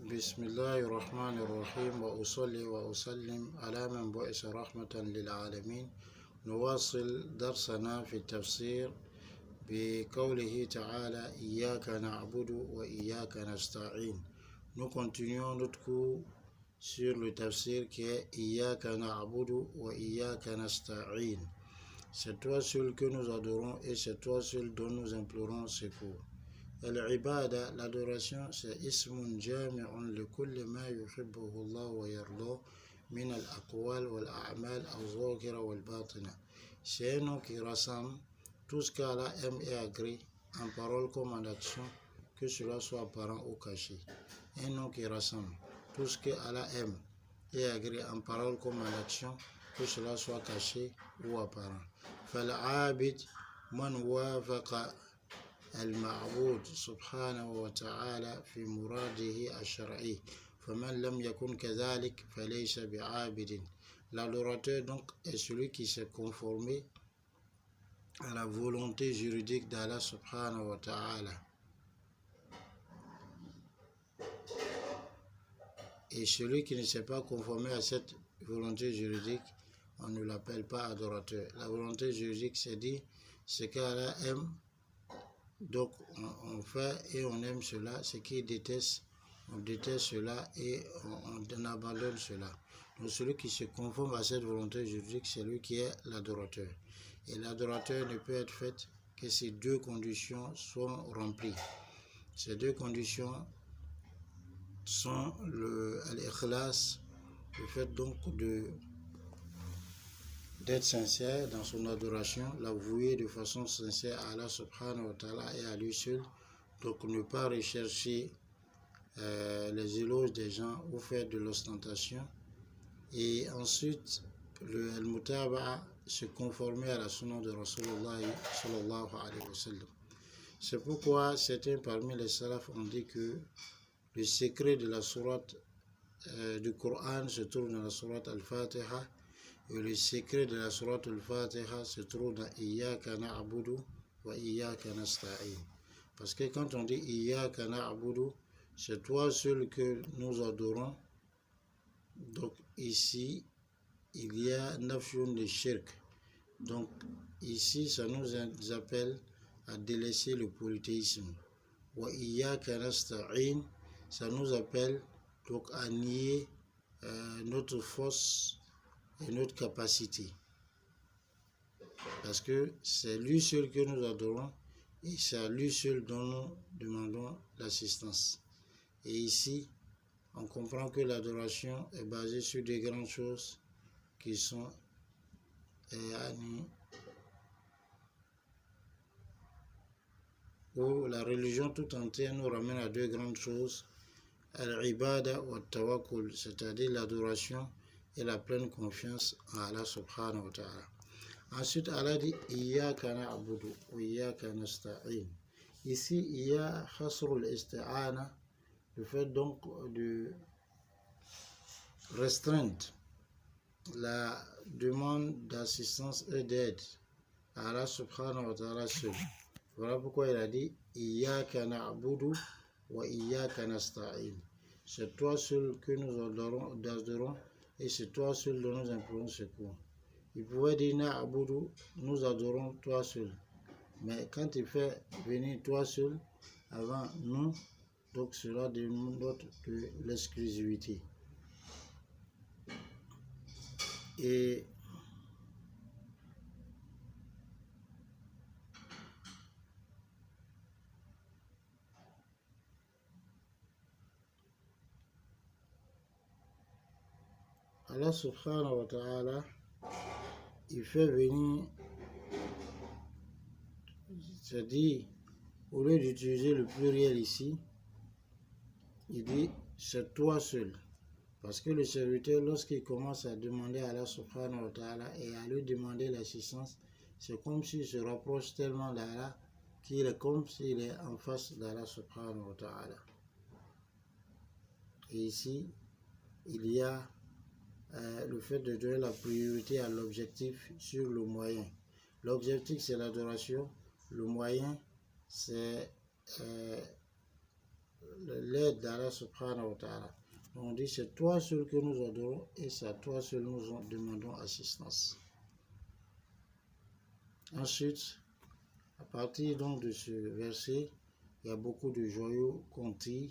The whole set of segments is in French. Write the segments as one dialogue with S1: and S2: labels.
S1: بسم الله الرحمن الرحيم وأصلي وأسلم على من بعث رحمة للعالمين. نواصل درسنا في التفسير بقوله تعالى إياك نعبد وإياك نستعين. Nous continuons notre cours sur le tafsir qui est Iyaka na'budu wa Iyaka nasta'in. C'est toi seul que nous adorons et c'est toi seul dont nous implorons secours. العبادة, l'adoration, c'est اسم جامع لكل ما يحبه الله ويرضاه من الأقوال والأعمال الظاهرة والباطنة. C'est un nom qui rassemble tout ce qu'Allah aime et agrée en parole comme en action, que cela soit apparent ou caché. Un nom qui rassemble tout ce que Allah aime et agrée en parole comme en action, que cela soit caché ou apparent. فالعابد من وافق المعبود سبحانه وتعالى في مراده الشرعي فمن لم يكن كذلك فليس بعابد. L'adorateur donc est celui qui s'est conformé à la volonté juridique d'Allah subhanahu wa ta'ala. Et celui qui ne s'est pas conformé à cette volonté juridique, on ne l'appelle pas adorateur. La volonté juridique, c'est dit ce qu'Allah aime. Donc on fait et on aime cela, ce qu'il déteste, on déteste cela et on abandonne cela. Donc celui qui se conforme à cette volonté juridique, c'est lui qui est l'adorateur. Et l'adorateur ne peut être fait que si deux conditions sont remplies. Ces deux conditions sont l'ikhlas, le fait donc d'être sincère dans son adoration, l'avouer de façon sincère à Allah subhanahu wa ta'ala et à lui seul. Donc ne pas rechercher les éloges des gens ou faire de l'ostentation. Et ensuite, le mutaba'a, se conformer à la sunna de Rasulullah sallallahu alayhi wa sallam. C'est pourquoi certains parmi les salafs ont dit que le secret de la sourate du Coran se trouve dans la sourate Al-Fatiha. Et le secret de la sourate Al-Fatiha se trouve dans Iyaka na'budu wa Iyaka nasta'in. Parce que quand on dit Iyaka na'budu, c'est toi seul que nous adorons. Donc ici, il y a nafyun de shirk. Donc ici, ça nous appelle à délaisser le polythéisme. Wa Iyaka nasta'in, ça nous appelle donc à nier notre force et notre capacité. Parce que c'est lui seul que nous adorons et c'est à lui seul dont nous demandons l'assistance. Et ici, on comprend que l'adoration est basée sur des grandes choses qui sont où la religion tout entière nous ramène à deux grandes choses, al-ibada wa tawakkul, c'est-à-dire l'adoration et la pleine confiance en Allah subhanahu wa ta'ala. Ensuite, Allah dit Iyaka na'budu wa Iyaka nasta'in. Ici, il y a khasrul isti'ana, le fait donc de restreindre la demande d'assistance et d'aide à Allah subhanahu wa ta'ala seul. Voilà pourquoi il a dit Iyaka na'budu wa Iyaka nasta'in. C'est toi seul que nous adorons et c'est toi seul dont nous implorons secours. Il pouvait dire na'budu, nous adorons toi seul. Mais quand il fait venir toi seul avant nous, donc cela démontre de l'exclusivité. Et Allah subhanahu wa ta'ala, il fait venir, c'est-à-dire, au lieu d'utiliser le pluriel ici, il dit c'est toi seul. Parce que le serviteur, lorsqu'il commence à demander à Allah subhanahu wa ta'ala et à lui demander l'assistance, c'est comme s'il se rapproche tellement d'Allah qu'il est comme s'il est en face d'Allah subhanahu wa ta'ala. Et ici, il y a le fait de donner la priorité à l'objectif sur le moyen. L'objectif, c'est l'adoration. Le moyen, c'est l'aide d'Allah subhanahu wa ta'ala. On dit c'est toi seul que nous adorons et c'est à toi seul nous demandons assistance. Ensuite, à partir donc de ce verset, il y a beaucoup de joyaux qu'on tire.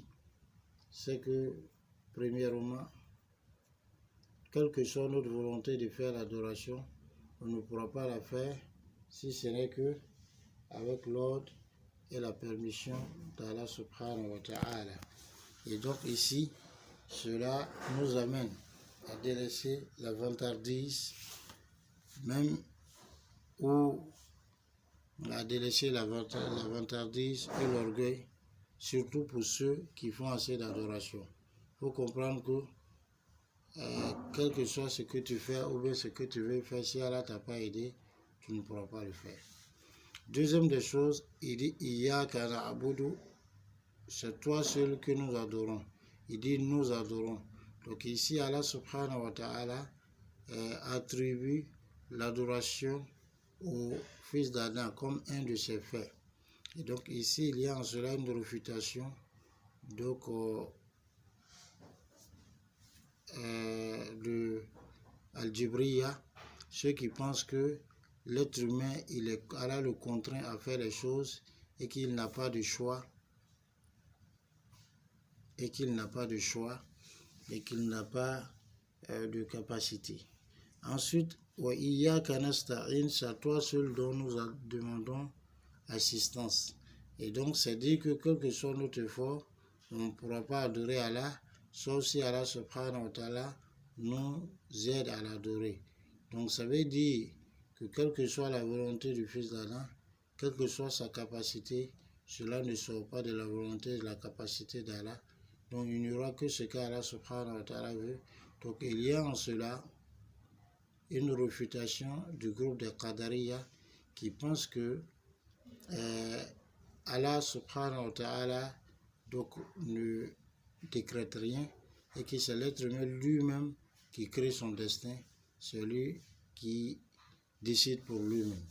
S1: C'est que, premièrement, quelle que soit notre volonté de faire l'adoration, on ne pourra pas la faire si ce n'est que avec l'ordre et la permission d'Allah subhanahu wa ta'ala. Et donc ici, cela nous amène à délaisser la vantardise, même ou à délaisser la vantardise et l'orgueil, surtout pour ceux qui font assez d'adoration. Il faut comprendre que quel que soit ce que tu fais ou bien ce que tu veux faire, si Allah t'a pas aidé, tu ne pourras pas le faire. Deuxième des choses, il dit Iyyaka na'budu, c'est toi seul que nous adorons. Il dit nous adorons. Donc ici, Allah subhanahu wa ta'ala attribue l'adoration au fils d'Adam comme un de ses faits. Et donc ici, il y a en cela une réfutation donc, de Al-Jibriya, ceux qui pensent que l'être humain, Allah le contraint à faire les choses et qu'il n'a pas de choix, et qu'il n'a pas de de capacité. Ensuite, wa iyyaka nasta'in, c'est à toi seul dont nous demandons assistance. Et donc, c'est dire que quel que soit notre effort, on ne pourra pas adorer Allah, sauf si Allah subhanahu wa ta'ala nous aide à l'adorer. Donc, ça veut dire que quelle que soit la volonté du fils d'Adam, quelle que soit sa capacité, cela ne sort pas de la volonté et de la capacité d'Allah. Donc, il n'y aura que ce qu'Allah subhanahu wa ta'ala veut. Donc, il y a en cela une réfutation du groupe des Qadariya qui pense que Allah subhanahu wa ta'ala donc ne décrète rien et que c'est l'être humain lui-même qui crée son destin, celui qui décide pour lui-même.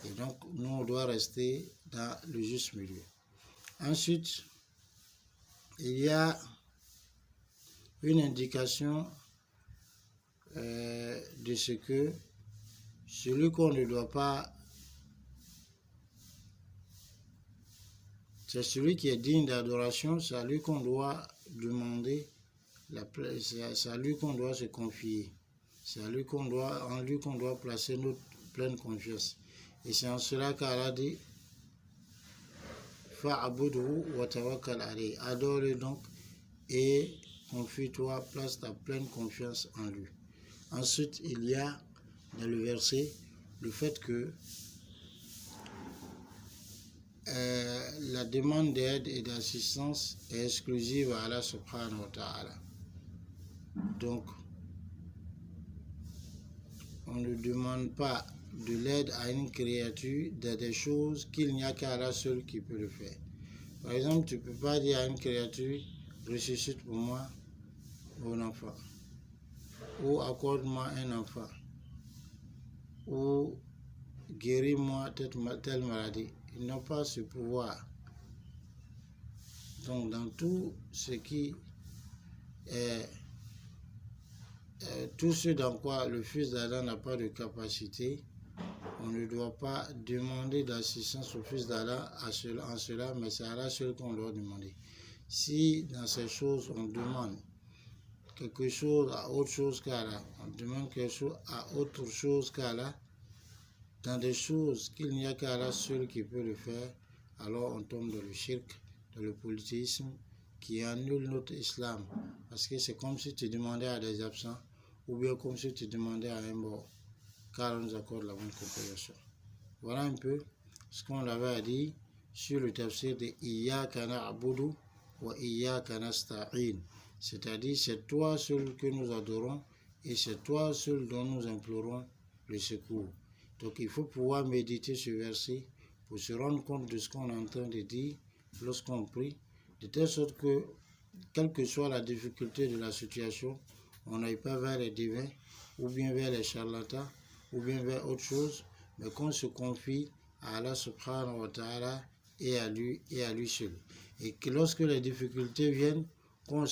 S1: Et donc nous on doit rester dans le juste milieu. Ensuite, il y a une indication de ce que celui qu'on ne doit pas, c'est celui qui est digne d'adoration, c'est à lui qu'on doit demander, c'est à lui qu'on doit se confier, c'est à lui qu'on doit, en lui qu'on doit placer notre pleine confiance. Et c'est en cela qu'Allah dit Fa'abudhu wa tawakkal alayhi, adore-le donc et confie-toi, place ta pleine confiance en lui. Ensuite, il y a dans le verset le fait que la demande d'aide et d'assistance est exclusive à Allah subhanahu wa ta'ala. Donc, on ne demande pas de l'aide à une créature dans des choses qu'il n'y a qu'Allah seul qui peut le faire. Par exemple, tu ne peux pas dire à une créature, ressuscite pour moi mon enfant, ou accorde-moi un enfant, ou guéris-moi telle maladie. Ils n'ont pas ce pouvoir. Donc, dans tout ce qui est tout ce dans quoi le fils d'Adam n'a pas de capacité, on ne doit pas demander d'assistance au fils d'Adam en cela, mais c'est à Allah seul qu'on doit demander. Si dans ces choses on demande quelque chose à autre chose qu'Allah, on demande quelque chose à autre chose qu'Allah, dans des choses qu'il n'y a qu'Allah seul qui peut le faire, alors on tombe dans le shirk, dans le polythéisme, qui annule notre islam. Parce que c'est comme si tu demandais à des absents, ou bien comme si tu demandais à un mort, car on nous accorde la bonne compréhension. Voilà un peu ce qu'on avait à dire sur le tafsir de Iyyaka na'budu wa Iyyaka nasta'in. C'est-à-dire, c'est toi seul que nous adorons et c'est toi seul dont nous implorons le secours. Donc, il faut pouvoir méditer ce verset pour se rendre compte de ce qu'on est en train de dire lorsqu'on prie, de telle sorte que, quelle que soit la difficulté de la situation, on n'aille pas vers les divins, ou bien vers les charlatans, ou bien vers autre chose, mais qu'on se confie à Allah subhanahu wa ta'ala et à lui seul. Et que lorsque les difficultés viennent, qu'on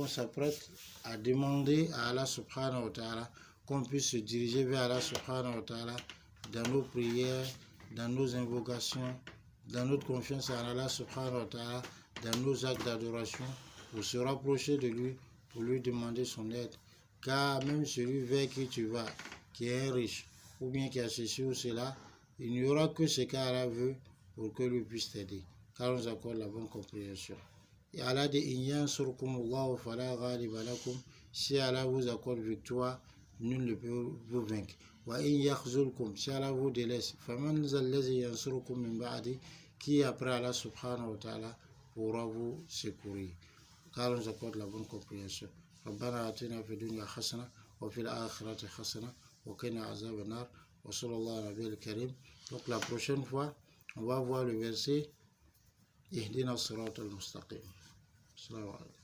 S1: s'apprête à demander à Allah subhanahu wa ta'ala, qu'on puisse se diriger vers Allah subhanahu wa ta'ala dans nos prières, dans nos invocations, dans notre confiance en Allah subhanahu wa ta'ala, dans nos actes d'adoration, pour se rapprocher de lui, pour lui demander son aide. Car même celui vers qui tu vas, qui est riche, ou bien qui a ceci ou cela, il n'y aura que ce qu'Allah veut pour que lui puisse t'aider. Car on nous accorde la bonne compréhension. Et Allah dit, si Allah vous accorde victoire, nul ne peut vous vaincre. Si Allah vous délaisse, qui après Allah subhanahu wa ta'ala pourra vous secourir. Car on nous accorde la bonne compréhension. ربنا آتنا في الدنيا حسنة وفي الآخرة حسنة وقنا عذاب النار وصلى الله على النبي الكريم. Donc la prochaine fois, on va voir le verset Ihdina as-sirata al-mustaqim. Assalamu alaikum.